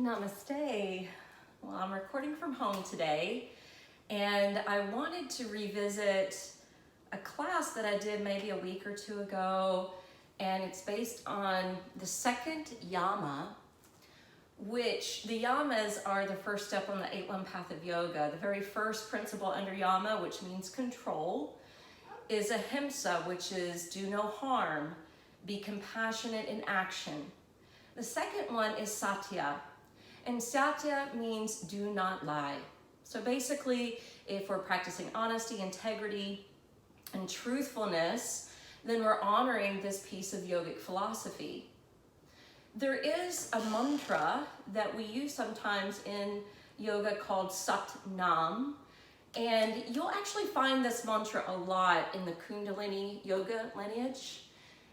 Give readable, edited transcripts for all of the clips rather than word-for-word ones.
Namaste. Well, I'm recording from home today, and I wanted to revisit a class that I did maybe a week or two ago, and it's based on the second yama, which the yamas are the first step on the eight-limb path of yoga. The very first principle under yama, which means control, is ahimsa, which is do no harm, be compassionate in action. The second one is satya, and satya means do not lie. So basically, if we're practicing honesty, integrity, and truthfulness, then we're honoring this piece of yogic philosophy. There is a mantra that we use sometimes in yoga called Sat Nam, and you'll actually find this mantra a lot in the Kundalini yoga lineage.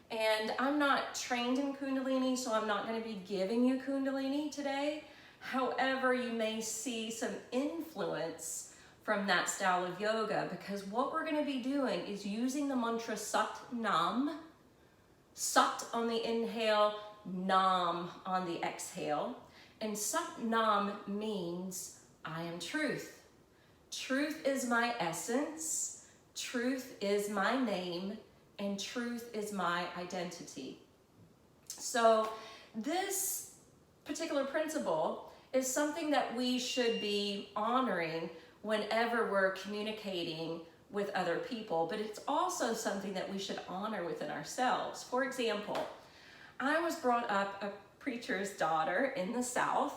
And I'm not trained in Kundalini, so I'm not going to be giving you Kundalini today. However, you may see some influence from that style of yoga, because what we're going to be doing is using the mantra Sat Nam, Sat on the inhale, Nam on the exhale. And Sat Nam means I am truth. Truth is my essence, truth is my name, and truth is my identity. So this particular principle is something that we should be honoring whenever we're communicating with other people, but it's also something that we should honor within ourselves. For example, I was brought up a preacher's daughter in the South,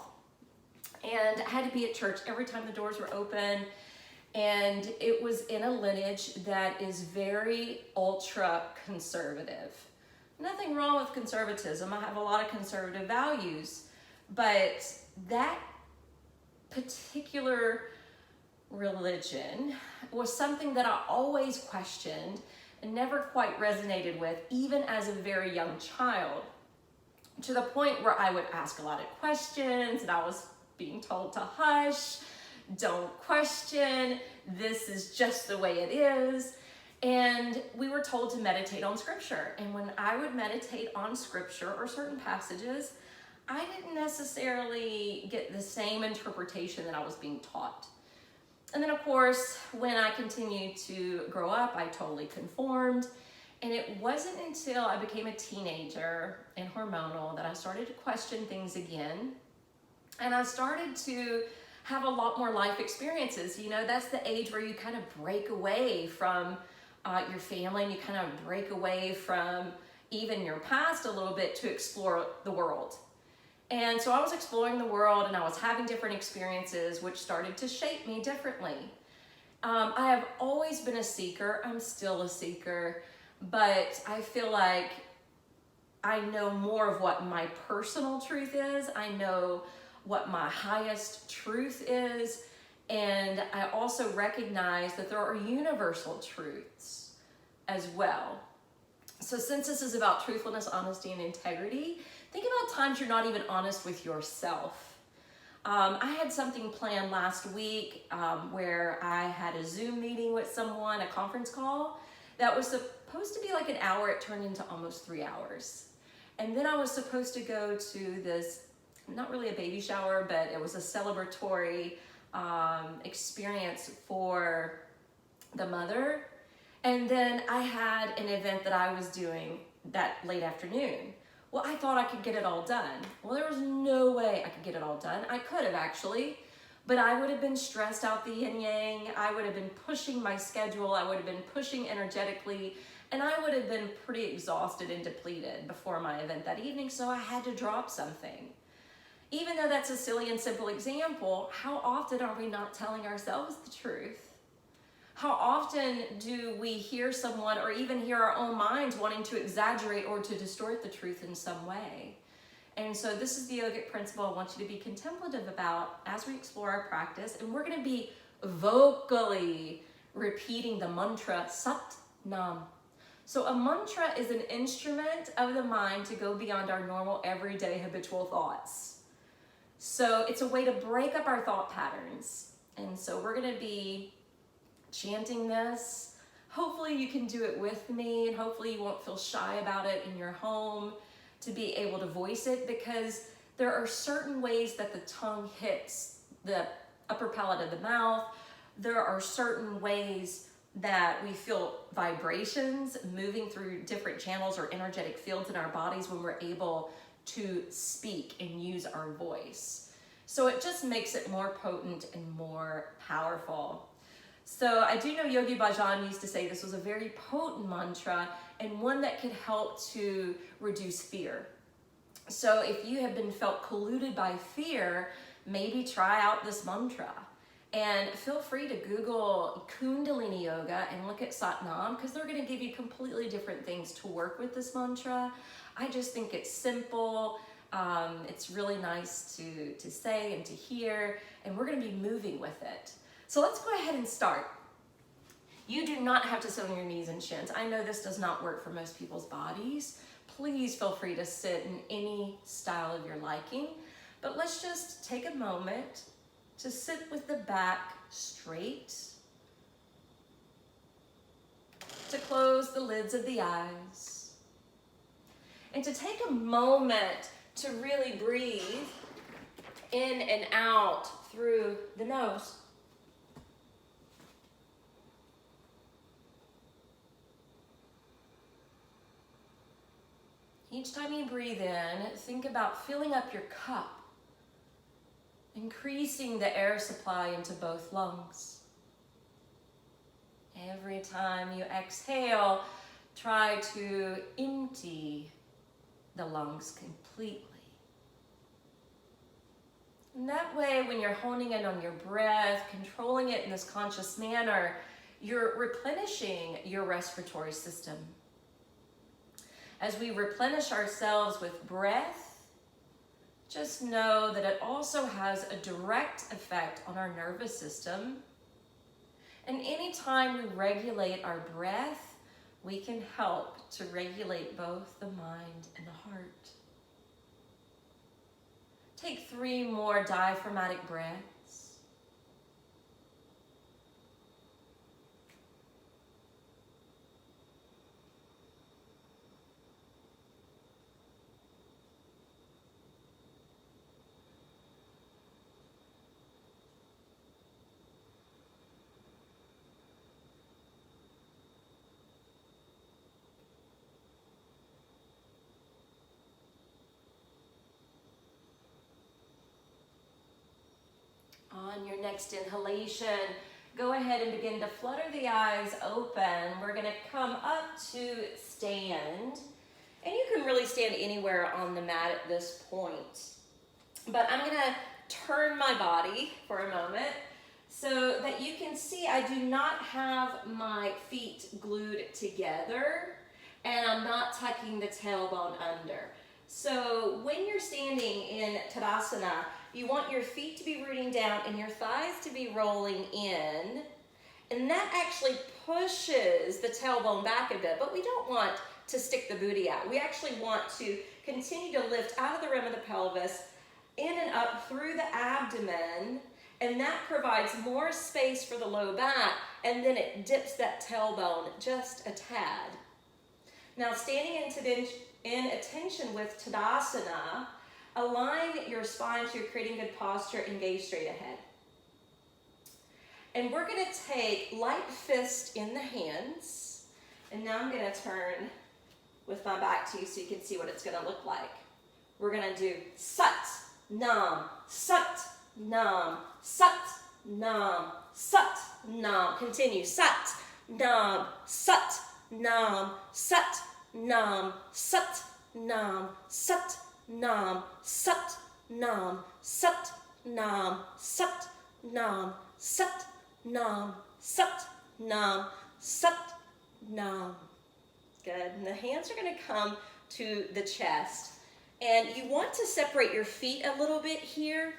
and I had to be at church every time the doors were open. And it was in a lineage that is very ultra conservative. Nothing wrong with conservatism. I have a lot of conservative values, but that particular religion was something that I always questioned and never quite resonated with, even as a very young child, to the point where I would ask a lot of questions and I was being told to hush, don't question, this is just the way it is. And we were told to meditate on scripture. And when I would meditate on scripture or certain passages, I didn't necessarily get the same interpretation that I was being taught. And then of course, when I continued to grow up, I totally conformed. And it wasn't until I became a teenager and hormonal that I started to question things again. And I started to have a lot more life experiences. You know, that's the age where you kind of break away from your family, and you kind of break away from even your past a little bit to explore the world. And so I was exploring the world, and I was having different experiences which started to shape me differently. I have always been a seeker. I'm still a seeker, but I feel like I know more of what my personal truth is. I know what my highest truth is, and I also recognize that there are universal truths as well. So since this is about truthfulness, honesty, and integrity, think about times you're not even honest with yourself. I had something planned last week where I had a Zoom meeting with someone, a conference call, that was supposed to be like an hour. It turned into almost 3 hours. And then I was supposed to go to this, not really a baby shower, but it was a celebratory experience for the mother. And then I had an event that I was doing that late afternoon. Well, I thought I could get it all done. Well, there was no way I could get it all done. I could have actually, but I would have been stressed out the yin yang. I would have been pushing my schedule. I would have been pushing energetically, and I would have been pretty exhausted and depleted before my event that evening. So I had to drop something. Even though that's a silly and simple example, how often are we not telling ourselves the truth? How often do we hear someone, or even hear our own minds wanting to exaggerate or to distort the truth in some way? And so this is the yogic principle I want you to be contemplative about as we explore our practice. And we're going to be vocally repeating the mantra Sat Nam. So a mantra is an instrument of the mind to go beyond our normal, everyday, habitual thoughts. So it's a way to break up our thought patterns. And so we're going to be chanting this. Hopefully you can do it with me, and hopefully you won't feel shy about it in your home to be able to voice it, because There are certain ways that the tongue hits the upper palate of the mouth. There are certain ways that we feel vibrations moving through different channels or energetic fields in our bodies when we're able to speak and use our voice. So it just makes it more potent and more powerful. So I do know Yogi Bhajan used to say this was a very potent mantra and one that could help to reduce fear. So if you have been felt polluted by fear, maybe try out this mantra. And feel free to Google Kundalini Yoga and look at Sat Nam, because they're going to give you completely different things to work with this mantra. I just think it's simple. It's really nice to say and to hear, and we're going to be moving with it. So let's go ahead and start. You do not have to sit on your knees and shins. I know this does not work for most people's bodies. Please feel free to sit in any style of your liking, but let's just take a moment to sit with the back straight, to close the lids of the eyes, and to take a moment to really breathe in and out through the nose. Each time you breathe in, think about filling up your cup, increasing the air supply into both lungs. Every time you exhale, try to empty the lungs completely. And that way, when you're honing in on your breath, controlling it in this conscious manner, you're replenishing your respiratory system. As we replenish ourselves with breath, just know that it also has a direct effect on our nervous system. And anytime we regulate our breath, we can help to regulate both the mind and the heart. Take 3 more diaphragmatic breaths. On your next inhalation, go ahead and begin to flutter the eyes open. We're going to come up to stand. And you can really stand anywhere on the mat at this point. But I'm going to turn my body for a moment so that you can see I do not have my feet glued together and I'm not tucking the tailbone under. So when you're standing in Tadasana, you want your feet to be rooting down and your thighs to be rolling in. And that actually pushes the tailbone back a bit, but we don't want to stick the booty out. We actually want to continue to lift out of the rim of the pelvis, in and up through the abdomen, and that provides more space for the low back, and then it dips that tailbone just a tad. Now, standing in attention with Tadasana, align your spine so you're creating good posture and gaze straight ahead. And we're going to take light fist in the hands, and now I'm going to turn with my back to you so you can see what it's going to look like. We're going to do Sat, Nam, Sat, Nam, Sat, Nam, Sat, Nam. Continue. Sat, Nam, Sat, Nam, Sat, Nam, Sat, Nam, Sat, Nam, Sat, Nam, Sat, Nam, Sat, Nam, Sat, Nam, Sat, Nam, Sat, Nam. Good. And the hands are going to come to the chest. And you want to separate your feet a little bit here,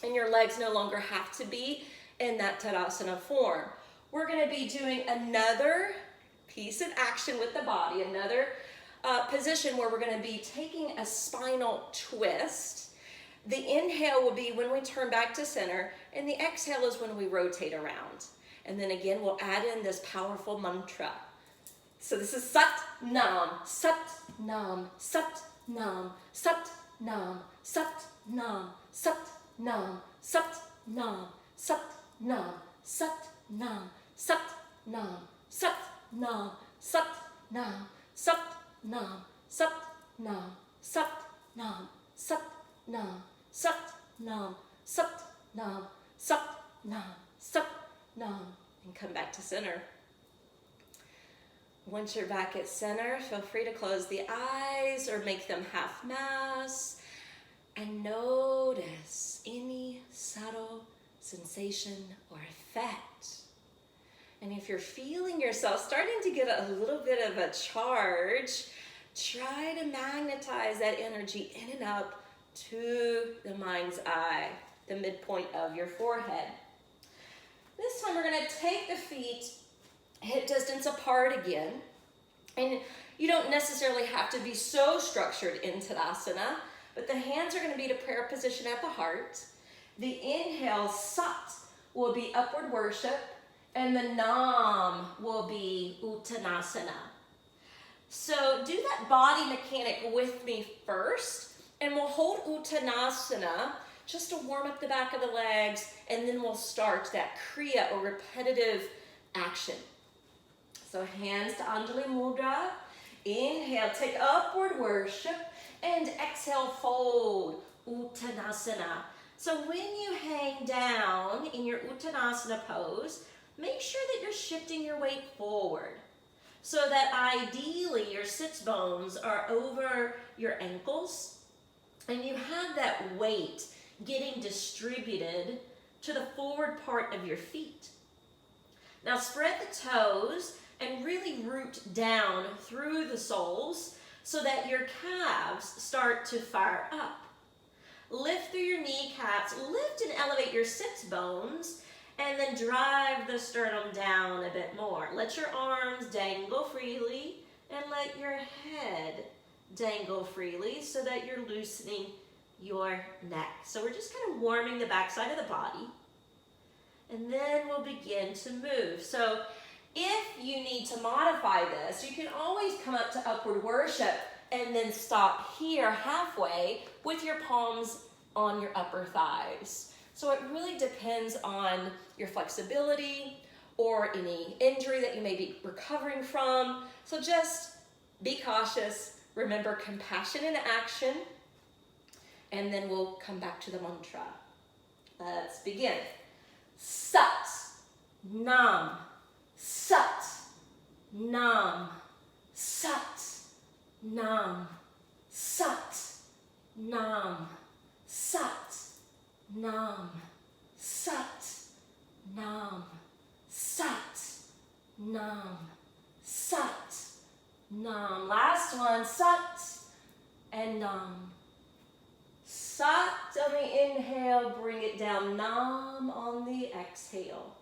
and your legs no longer have to be in that Tadasana form. We're going to be doing another piece of action with the body, another position where we're going to be taking a spinal twist. The inhale will be when we turn back to center, and the exhale is when we rotate around. And then again, we'll add in this powerful mantra. So this is Sat Nam, Sat Nam, Sat Nam, Sat nam, sat, nam, sat, nam, sat, nam, sat, nam, sat, nam, sat, nam, sat, nam, sat, nam, sat, nam, sat, nam, sat, nam, sat, nam, sat, nam, sat, nam, sat, nam, sat, nam, and come back to center. Once you're back at center, feel free to close the eyes or make them half mask and notice any subtle sensation or effect. And if you're feeling yourself starting to get a little bit of a charge, try to magnetize that energy in and up to the mind's eye, the midpoint of your forehead. This time we're going to take the feet hip distance apart again. And you don't necessarily have to be so structured in Tadasana, but the hands are going to be to prayer position at the heart. The inhale, sat, will be upward worship, and the nam will be uttanasana. So do that body mechanic with me first, and we'll hold uttanasana just to warm up the back of the legs, and then we'll start that kriya or repetitive action. So hands to Anjali Mudra. Inhale, take upward worship, and exhale, fold, Uttanasana. So when you hang down in your Uttanasana pose, make sure that you're shifting your weight forward so that ideally your sits bones are over your ankles and you have that weight getting distributed to the forward part of your feet. Now spread the toes and really root down through the soles so that your calves start to fire up. Lift through your kneecaps, lift and elevate your sits bones, and then drive the sternum down a bit more. Let your arms dangle freely and let your head dangle freely so that you're loosening your neck. So we're just kind of warming the backside of the body, and then we'll begin to move. So if you need to modify this, you can always come up to upward worship and then stop here halfway with your palms on your upper thighs. So it really depends on your flexibility or any injury that you may be recovering from. So just be cautious, remember compassion in action, and then we'll come back to the mantra. Let's begin. Sat, nam, sat, nam, sat, nam, sat, nam, sat, nam, sat, nam, sat, nam, sat, nam. Last one, sat and nam. Sat on the inhale, bring it down, nam on the exhale.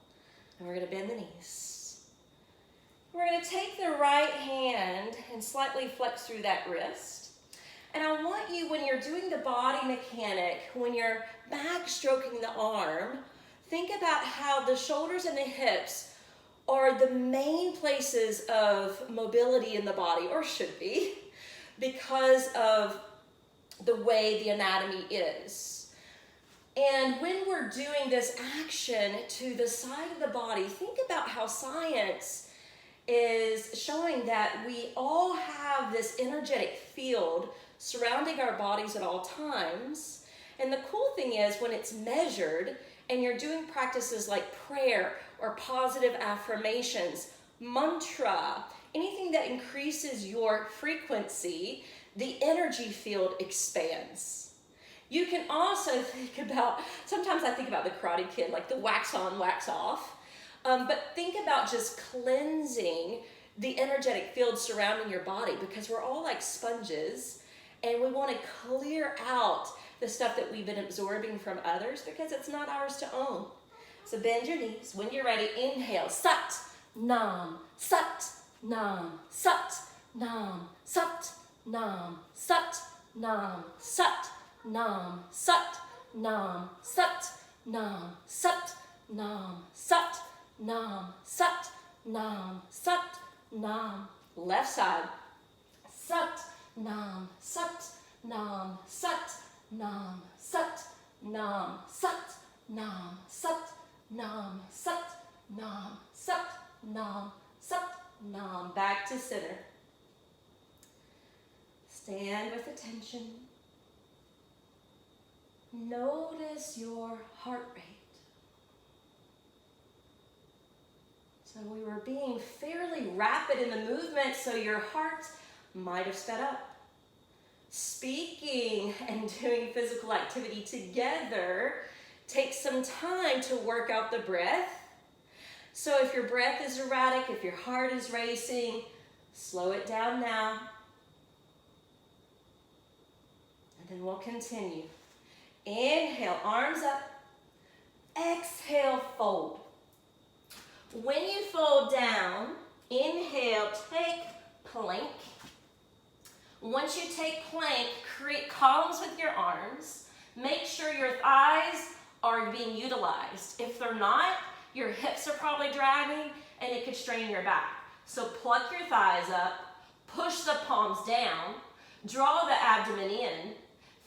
And we're going to bend the knees. We're going to take the right hand and slightly flex through that wrist. And I want you, when you're doing the body mechanic, when you're back stroking the arm, think about how the shoulders and the hips are the main places of mobility in the body, or should be, because of the way the anatomy is. And when we're doing this action to the side of the body, think about how science is showing that we all have this energetic field surrounding our bodies at all times. And the cool thing is when it's measured and you're doing practices like prayer or positive affirmations, mantra, anything that increases your frequency, the energy field expands. You can also think about, sometimes I think about the Karate Kid, like the wax on, wax off. But think about just cleansing the energetic field surrounding your body, because we're all like sponges and we want to clear out the stuff that we've been absorbing from others because it's not ours to own. So bend your knees. When you're ready, inhale, sat, nam, sat, nam, sat, nam, sat, nam, sat, nam, sat, nam, sat, nam, sat, nam, sat, nam, sat, nam, sat, nam, sat, nam. Left side. Sat, nam, sat, nam, sat, nam, sat, nam, sat, nam, sat, nam, sat, nam, sat, nam, sat, nam. Back to center. Stand with attention. Notice your heart rate. So we were being fairly rapid in the movement, so your heart might have sped up. Speaking and doing physical activity together takes some time to work out the breath. So if your breath is erratic, if your heart is racing, slow it down now. And then we'll continue. Inhale, arms up. Exhale, fold. When you fold down, inhale, take plank. Once you take plank, create columns with your arms. Make sure your thighs are being utilized. If they're not, your hips are probably dragging and it could strain your back. So pluck your thighs up, push the palms down, draw the abdomen in,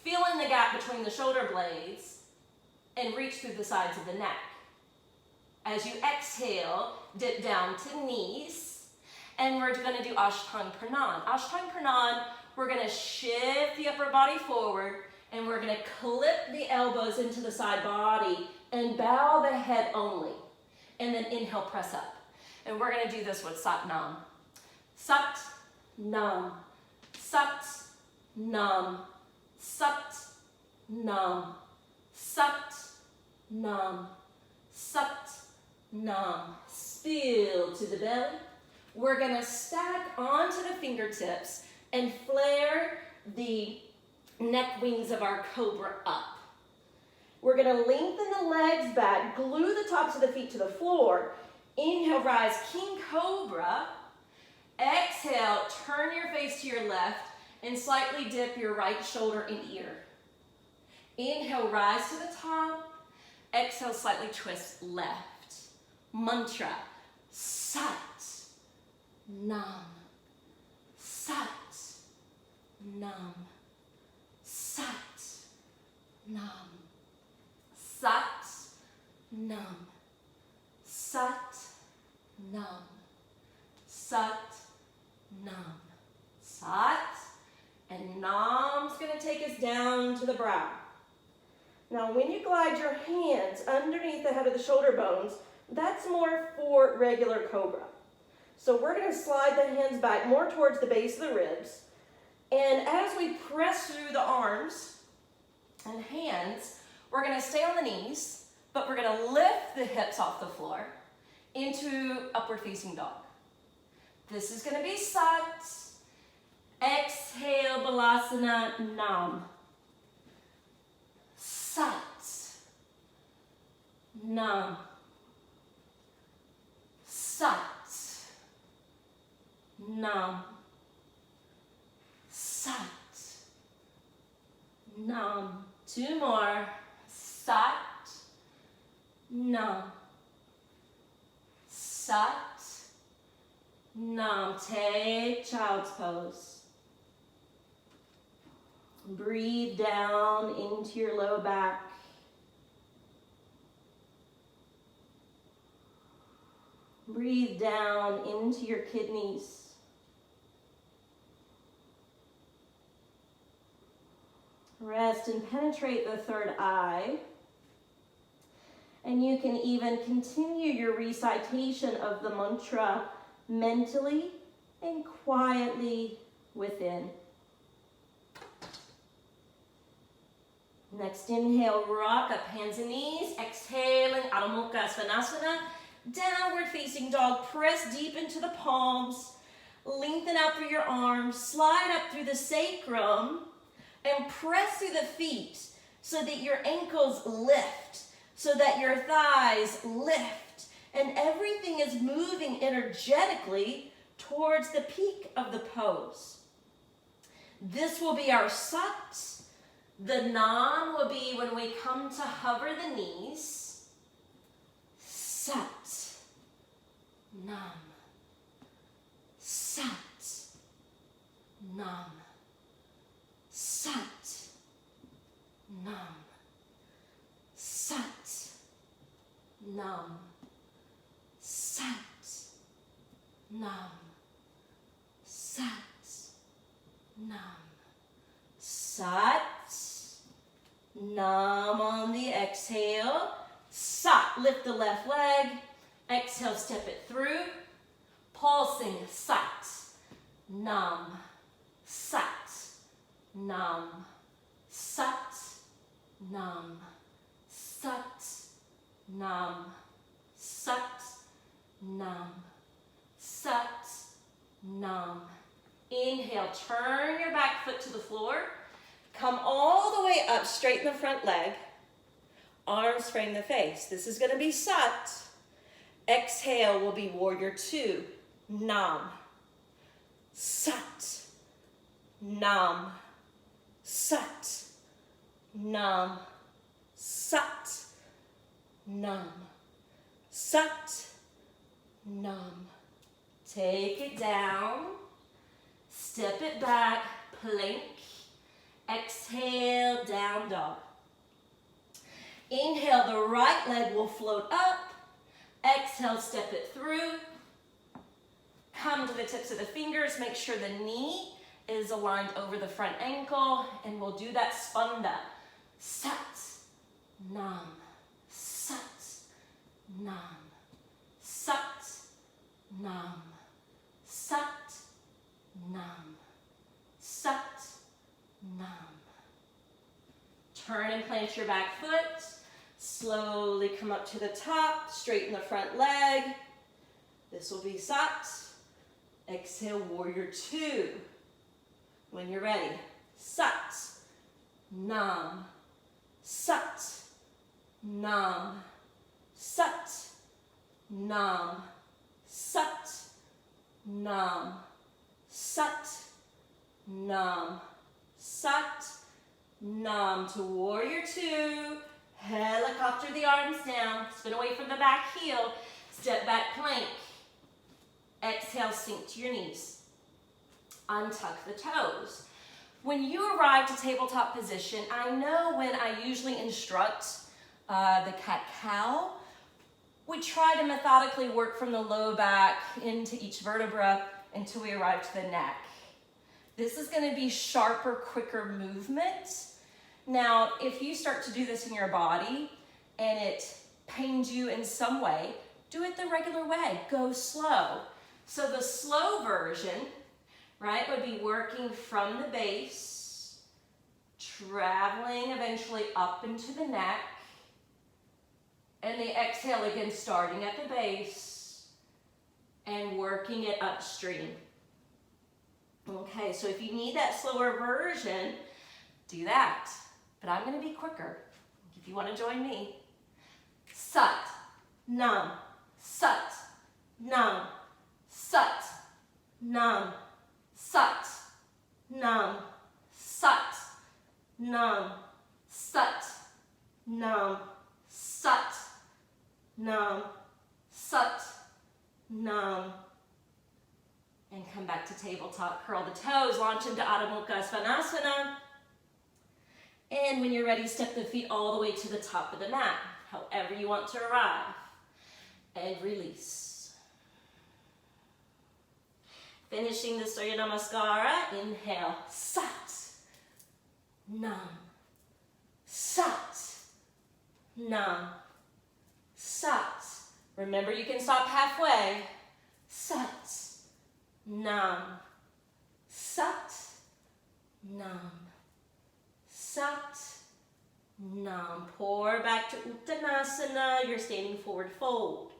feel in the gap between the shoulder blades, and reach through the sides of the neck. As you exhale, dip down to knees, and we're going to do Ashtang Pranam. Ashtang Pranam, we're going to shift the upper body forward, and we're going to clip the elbows into the side body and bow the head only. And then inhale, press up. And we're going to do this with Sat Nam. Sat Nam. Sat Nam. Sat Nam. Sat Nam. Sat Nam. Spill to the belly. We're going to stack onto the fingertips and flare the neck wings of our cobra up. We're going to lengthen the legs back, glue the tops of the feet to the floor. Inhale, rise, King Cobra. Exhale, turn your face to your left and slightly dip your right shoulder and ear. Inhale, rise to the top. Exhale, slightly twist left. Mantra, Sat Nam. Sat Nam. Sat Nam. Sat Nam. Sat Nam. Sat Nam. Sat. And Nam's going to take us down to the brow. Now when you glide your hands underneath the head of the shoulder bones, that's more for regular cobra. So we're going to slide the hands back more towards the base of the ribs. And as we press through the arms and hands, we're going to stay on the knees, but we're going to lift the hips off the floor into upward facing dog. This is going to be Sat. Exhale, Balasana, Nam. Sat. Nam. Sat. Nam. Sat. Nam. Two more. Sat. Nam. Sat. Nam. Take child's pose. Breathe down into your low back. Breathe down into your kidneys. Rest and penetrate the third eye. And you can even continue your recitation of the mantra mentally and quietly within. Next inhale, rock up, hands and knees. Exhaling, Adho Mukha Svanasana. Downward facing dog, press deep into the palms. Lengthen out through your arms. Slide up through the sacrum. And press through the feet so that your ankles lift. So that your thighs lift. And everything is moving energetically towards the peak of the pose. This will be our Sat. The Nam will be when we come to hover the knees. Sat. Nam. Sat. Nam. Sat. nam, sat, nam, sat, nam, sat, nam on the exhale, sat, lift the left leg, exhale, step it through, pulsing, sat, nam, sat, nam, sat, nam, sat, nam, sat, nam, sat, nam. Inhale, turn your back foot to the floor. Come all the way up, straighten the front leg. Arms frame the face. This is going to be sat. Exhale will be warrior two. Nam. Sat. Nam. Sat. Nam. Sat. Nam. Sat. Nam. Take it down. Step it back. Plank. Exhale, down dog. Inhale, the right leg will float up. Exhale, step it through. Come to the tips of the fingers. Make sure the knee is aligned over the front ankle. And we'll do that spanda. Sat, nam, sat, nam, sat, nam, sat, nam, sat, nam. Turn and plant your back foot. Slowly come up to the top. Straighten the front leg. This will be sat. Exhale, warrior two. When you're ready, sat, nam, sat, nam, sat, nam, sat, nam, sat, nam, sat, nam to warrior two. Helicopter the arms down. Spin away from the back heel. Step back plank. Exhale, sink to your knees. Untuck the toes. When you arrive to tabletop position, I know when I usually instruct the cat-cow, we try to methodically work from the low back into each vertebra until we arrive to the neck. This is going to be sharper, quicker movement. Now, if you start to do this in your body and it pains you in some way, do it the regular way. Go slow. So the slow version, right, would be working from the base, traveling eventually up into the neck, and the exhale again, starting at the base and working it upstream. Okay, so if you need that slower version, do that. But I'm going to be quicker if you want to join me. Sat, nam, sat, nam, sat, nam, sat, nam, sat, nam, sat, nam, sat, nam, sat, nam. And come back to tabletop. Curl the toes, launch into Adho Mukha Svanasana. And when you're ready, step the feet all the way to the top of the mat, however you want to arrive. And release. Finishing the Surya Namaskara, inhale, sat, nam, sat, nam, sat. Remember, you can stop halfway. Sat, nam, sat, nam, sat, nam. Pour back to Uttanasana, your standing forward fold.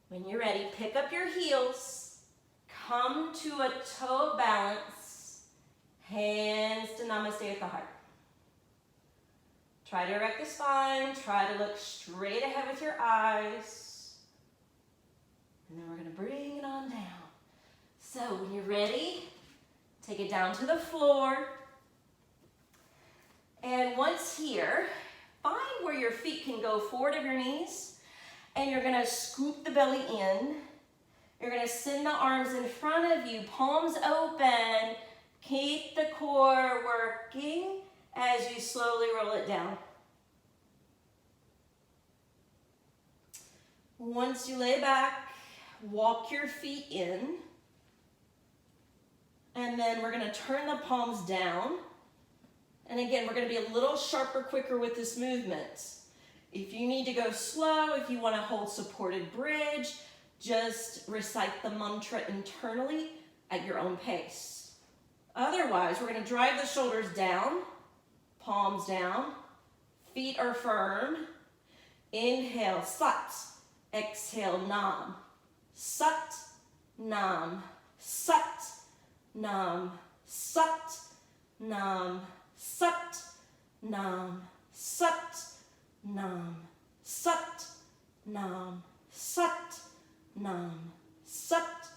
When you're ready, pick up your heels, come to a toe balance, hands to Namaste at the heart. Try to erect the spine, try to look straight ahead with your eyes. And then we're going to bring it on down. So when you're ready, take it down to the floor. And once here, find where your feet can go forward of your knees, and you're gonna scoop the belly in. You're gonna send the arms in front of you, palms open. Keep the core working as you slowly roll it down. Once you lay back, walk your feet in. And then we're going to turn the palms down. And again, we're going to be a little sharper, quicker with this movement. If you need to go slow, if you want to hold supported bridge, just recite the mantra internally at your own pace. Otherwise, we're going to drive the shoulders down, palms down, feet are firm. Inhale, sat. Exhale, nam. Sat, nam. Sat, nam. Sat, nam. Sat, nam. Sat, nam. Sat, nam. Sat, nam. Sat,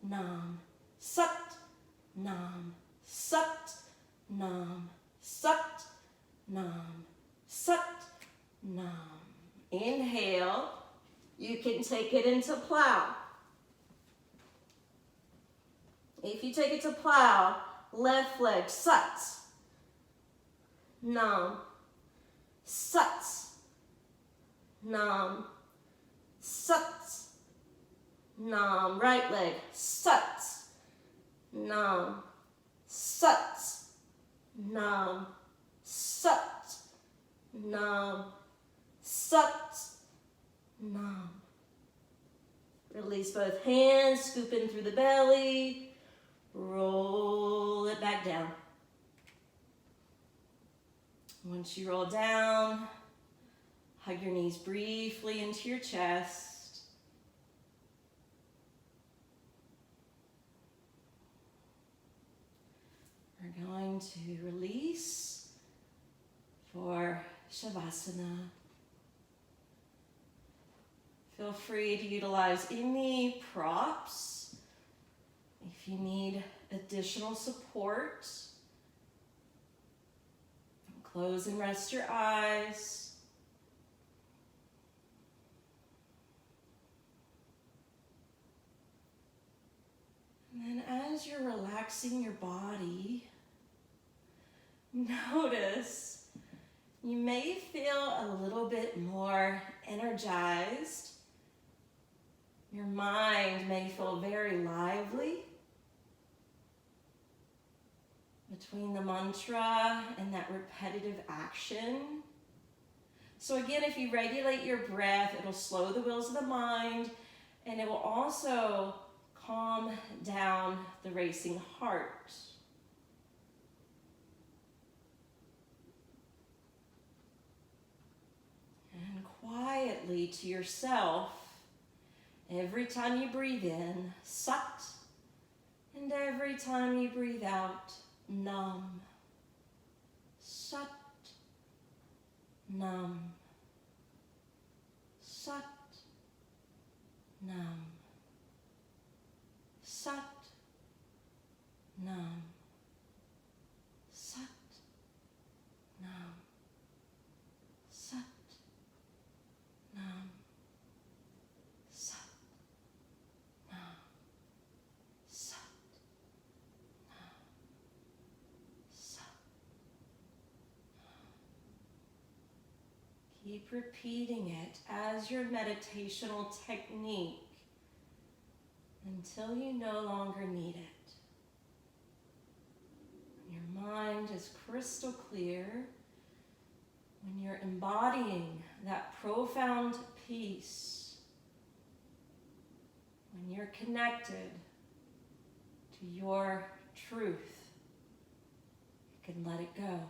nam. Sat, nam. Sat, nam. Sat, nam. Sat, nam. Inhale. You can take it into plow. If you take it to plow, left leg, sat, nam, sat, nam, sat, nam. Right leg, sat, nam, sat, nam, sat, nam, sat, nam. Release both hands, scoop in through the belly, roll it back down. Once you roll down, hug your knees briefly into your chest. We're going to release for Savasana. Feel free to utilize any props if you need additional support. Close and rest your eyes. And then as you're relaxing your body, notice you may feel a little bit more energized. Your mind may feel very lively. Between the mantra and that repetitive action. So again, if you regulate your breath, it'll slow the wheels of the mind, and it will also calm down the racing heart. And quietly to yourself, every time you breathe in, sat, and every time you breathe out, nam. Sat, nam. Sat, nam. Sat, nam. Sat, nam. Sat, nam. Sat, nam. Sat, nam. Sat. Keep repeating it as your meditational technique until you no longer need it. Your mind is crystal clear. When you're embodying that profound peace, when you're connected to your truth, you can let it go.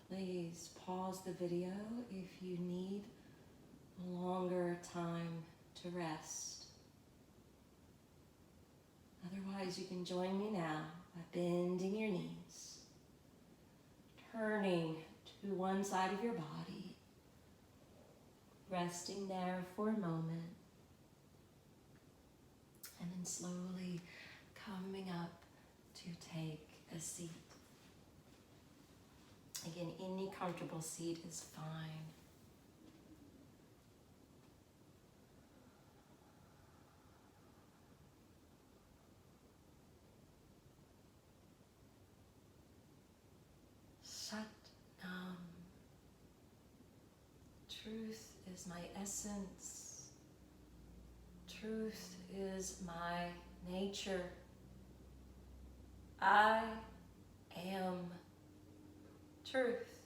Please pause the video if you need a longer time to rest. Otherwise, you can join me now by bending your knees, turning to one side of your body, resting there for a moment, and then slowly coming up to take a seat. Again, any comfortable seat is fine. Sat Nam. Truth is my essence. Truth is my nature. I am truth.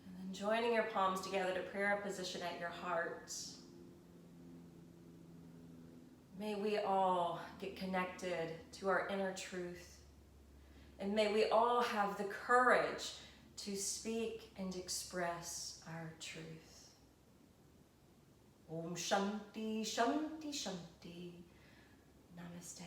And then joining your palms together to prayer position at your hearts. May we all get connected to our inner truth. And may we all have the courage to speak and express our truth. Om Shanti, Shanti, Shanti. Namaste.